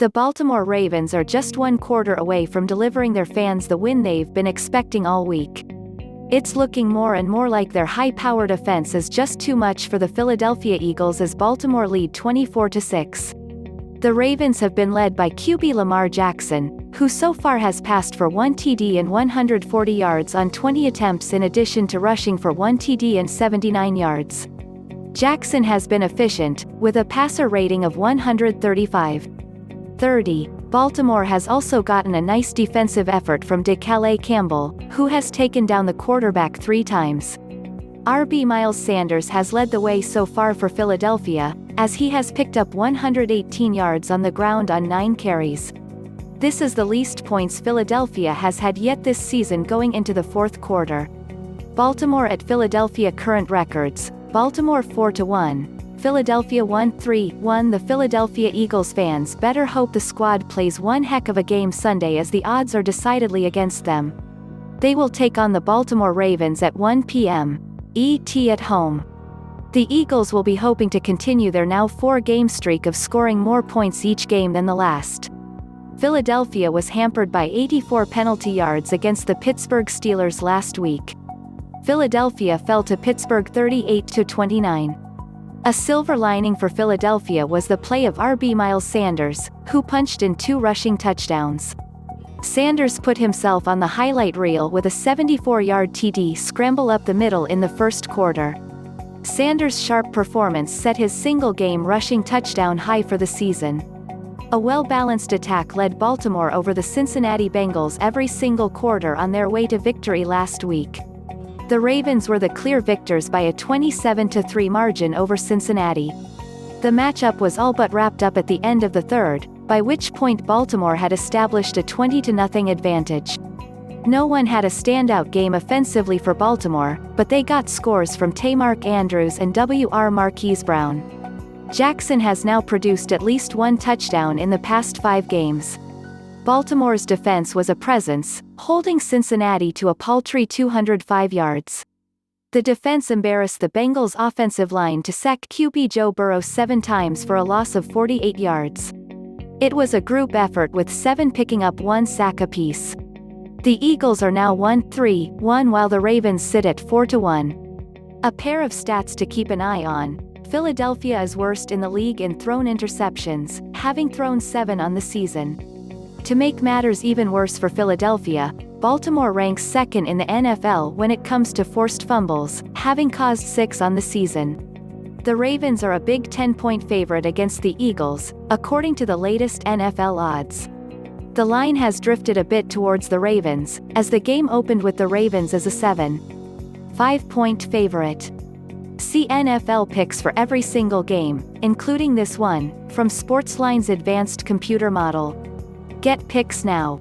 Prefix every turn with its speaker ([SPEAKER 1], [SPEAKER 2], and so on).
[SPEAKER 1] The Baltimore Ravens are just one quarter away from delivering their fans the win they've been expecting all week. It's looking more and more like their high-powered offense is just too much for the Philadelphia Eagles as Baltimore lead 24-6. The Ravens have been led by QB Lamar Jackson, who so far has passed for 1 TD and 140 yards on 20 attempts in addition to rushing for 1 TD and 79 yards. Jackson has been efficient, with a passer rating of 135.30. Baltimore has also gotten a nice defensive effort from Calais Campbell, who has taken down the quarterback 3 times. RB Miles Sanders has led the way so far for Philadelphia, as he has picked up 118 yards on the ground on 9 carries. This is the least points Philadelphia has had yet this season going into the fourth quarter. Baltimore at PhiladelphiaCurrent Records, Baltimore 4-1. Philadelphia 1-3-1. The Philadelphia Eagles fans better hope the squad plays one heck of a game Sunday as the odds are decidedly against them. They will take on the Baltimore Ravens at 1 p.m. ET at home. The Eagles will be hoping to continue their now 4-game streak of scoring more points each game than the last. Philadelphia was hampered by 84 penalty yards against the Pittsburgh Steelers last week. Philadelphia fell to Pittsburgh 38-29. A silver lining for Philadelphia was the play of RB Miles Sanders, who punched in 2 rushing touchdowns. Sanders put himself on the highlight reel with a 74-yard TD scramble up the middle in the first quarter. Sanders' sharp performance set his single-game rushing touchdown high for the season. A well-balanced attack led Baltimore over the Cincinnati Bengals every single quarter on their way to victory last week. The Ravens were the clear victors by a 27-3 margin over Cincinnati. The matchup was all but wrapped up at the end of the third, by which point Baltimore had established a 20-0 advantage. No one had a standout game offensively for Baltimore, but they got scores from Mark Andrews and Marquise Brown. Jackson has now produced at least 1 touchdown in the past 5 games. Baltimore's defense was a presence, holding Cincinnati to a paltry 205 yards. The defense embarrassed the Bengals' offensive line to sack QB Joe Burrow 7 times for a loss of 48 yards. It was a group effort with 7 picking up 1 sack apiece. The Eagles are now 1-3-1 while the Ravens sit at 4-1. A pair of stats to keep an eye on. Philadelphia is worst in the league in thrown interceptions, having thrown 7 on the season. To make matters even worse for Philadelphia, Baltimore ranks second in the NFL when it comes to forced fumbles, having caused 6 on the season. The Ravens are a Big 10-point favorite against the Eagles, according to the latest NFL odds. The line has drifted a bit towards the Ravens, as the game opened with the Ravens as a 7.5-point favorite. See NFL picks for every single game, including this one, from SportsLine's advanced computer model. Get picks now.